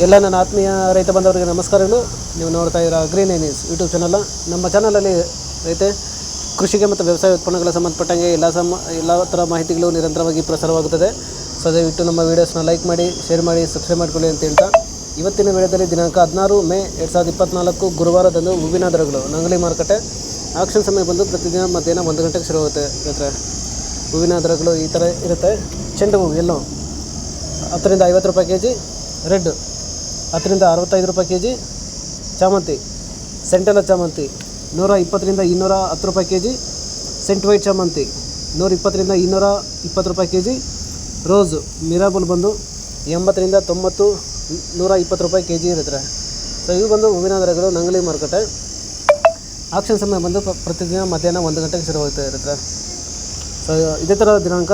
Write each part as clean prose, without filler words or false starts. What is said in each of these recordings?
ಎಲ್ಲ ನನ್ನ ಆತ್ಮೀಯ ರೈತ ಬಂಧವರಿಗೆ ನಮಸ್ಕಾರಗಳು. ನೀವು ನೋಡ್ತಾ ಇರೋ ಗ್ರೀನ್ ನ್ಯೂಸ್ ಯೂಟ್ಯೂಬ್ ಚಾನಲ್. ನಮ್ಮ ಚಾನಲಲ್ಲಿ ಕೃಷಿಗೆ ಮತ್ತು ವ್ಯವಸಾಯ ಉತ್ಪನ್ನಗಳ ಸಂಬಂಧಪಟ್ಟಂಗೆ ಎಲ್ಲ ಥರ ಮಾಹಿತಿಗಳು ನಿರಂತರವಾಗಿ ಪ್ರಸಾರವಾಗುತ್ತದೆ. ಸೊ ದಯವಿಟ್ಟು ನಮ್ಮ ವೀಡಿಯೋಸ್ನ ಲೈಕ್ ಮಾಡಿ, ಶೇರ್ ಮಾಡಿ, ಸಬ್ಸ್ಕ್ರೈಬ್ ಮಾಡ್ಕೊಳ್ಳಿ ಅಂತ ಹೇಳ್ತಾ, ಇವತ್ತಿನ ವಿಡಿಯೋದಲ್ಲಿ ದಿನಾಂಕ 16 ಮೇ 2024 ಗುರುವಾರದಂದು ಹೂವಿನ ದರಗಳು ನಂಗಲಿ ಮಾರುಕಟ್ಟೆ. ಆಕ್ಷನ್ ಸಮಯ ಬಂದು ಪ್ರತಿದಿನ ಮಧ್ಯಾಹ್ನ 1 ಗಂಟೆಗೆ ಶುರುವಾಗುತ್ತೆ. ಹೂವಿನ ದರಗಳು ಈ ಥರ ಇರುತ್ತೆ. ಚೆಂಡು ಹೂವು ಎಲ್ಲೋ 10 ರಿಂದ 50 ರೂಪಾಯಿ ಕೆ ಜಿ, ರೆಡ್ 10 ರಿಂದ 65 ರೂಪಾಯಿ ಕೆ ಜಿ, ಚಾಮಂತಿ ಸೆಂಟೆಲ್ಲ ಚಾಮಂತಿ 120 ರಿಂದ 210 ರೂಪಾಯಿ ಕೆ ಜಿ, ಸೆಂಟ್ ವೈಟ್ ಚಾಮಂತಿ 120 ರಿಂದ 220 ರೂಪಾಯಿ ಕೆ ಜಿ, ರೋಸು ಮಿರಾಬುಲ್ ಬಂದು 80 ರಿಂದ 90, 120 ರೂಪಾಯಿ ಕೆ ಜಿ ಇರುತ್ತೆ. ಸೊ ಇವು ಬಂದು ಹೂವಿನ ದರಗಳು ನಂಗಲಿ ಮಾರುಕಟ್ಟೆ. ಆಕ್ಷನ್ ಸಮಯ ಬಂದು ಪ್ರತಿದಿನ ಮಧ್ಯಾಹ್ನ 1 ಗಂಟೆಗೆ ಶುರುವಾಗುತ್ತೆ ಇರುತ್ತೆ. ಸೊ ಇದೇ ಥರ ದಿನಾಂಕ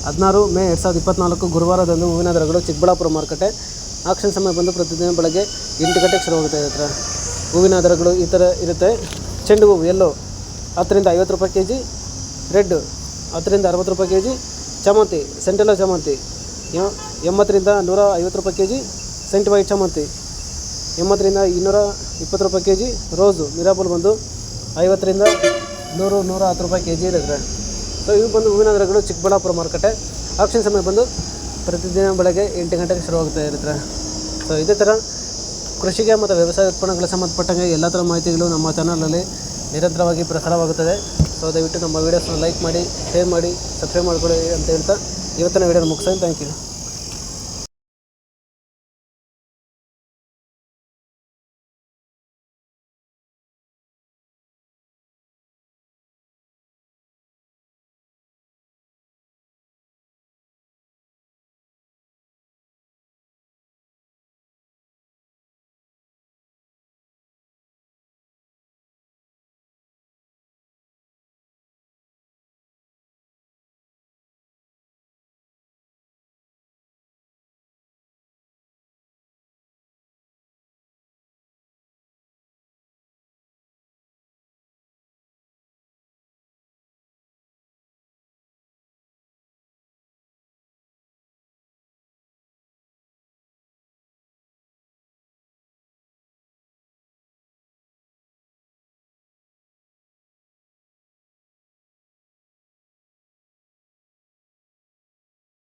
16 ಮೇ 2024 ಗುರುವಾರದಂದು ಹೂವಿನ ದರಗಳು ಚಿಕ್ಕಬಳ್ಳಾಪುರ ಮಾರುಕಟ್ಟೆ. ಆಕ್ಷನ್ ಸಮಯ ಬಂದು ಪ್ರತಿದಿನ ಬೆಳಗ್ಗೆ 8 ಗಂಟೆಗೆ ಶುರುವಾಗುತ್ತೆ ಇರುತ್ತೆ. ಹೂವಿನ ದರಗಳು ಈ ಥರ ಇರುತ್ತೆ. ಚೆಂಡು ಹೂವು ಎಲ್ಲೋ 10 ರಿಂದ 50 ರೂಪಾಯಿ ಕೆ ಜಿ, ರೆಡ್ 10 ರಿಂದ 60 ರೂಪಾಯಿ ಕೆ ಜಿ, ಚಾಮಂತಿ ಸೆಂಟೆಲ್ಲ ಚಾಮಂತಿ 80 ರಿಂದ 150 ರೂಪಾಯಿ ಕೆ ಜಿ, ಸೆಂಟ್ ವೈಟ್ ಚಾಮಂತಿ 80 ರಿಂದ 220 ರೂಪಾಯಿ ಕೆ ಜಿ, ರೋಸು ಮಿರಾಬುಲ್ ಬಂದು 50 ರಿಂದ 100, 110 ರೂಪಾಯಿ ಕೆ ಜಿ ಇರುತ್ತೆ. ಸೊ ಇವು ಬಂದು ಹೂವಿನ ದರಗಳು ಚಿಕ್ಕಬಳ್ಳಾಪುರ ಮಾರುಕಟ್ಟೆ. ಆಕ್ಷನ್ ಸಮಯ ಬಂದು ಪ್ರತಿದಿನ ಬೆಳಗ್ಗೆ 8 ಗಂಟೆಗೆ ಶುರುವಾಗುತ್ತೆ ಇರುತ್ತೆ. ಸೊ ಇದೇ ಥರ ಕೃಷಿಗೆ ಮತ್ತು ವ್ಯವಸಾಯ ಉತ್ಪನ್ನಗಳ ಸಂಬಂಧಪಟ್ಟಂಗೆ ಎಲ್ಲ ಥರ ಮಾಹಿತಿಗಳು ನಮ್ಮ ಚಾನಲಲ್ಲಿ ನಿರಂತರವಾಗಿ ಪ್ರಸಾರವಾಗುತ್ತದೆ. ಸೊ ದಯವಿಟ್ಟು ನಮ್ಮ ವೀಡಿಯೋಸ್ನ ಲೈಕ್ ಮಾಡಿ, ಶೇರ್ ಮಾಡಿ, ಸಬ್ಸ್ಕ್ರೈಬ್ ಮಾಡ್ಕೊಳ್ಳಿ ಅಂತ ಹೇಳ್ತಾ ಇವತ್ತಿನ ವೀಡಿಯೋನ ಮುಗಿಸ್ತೀನಿ. Thank you.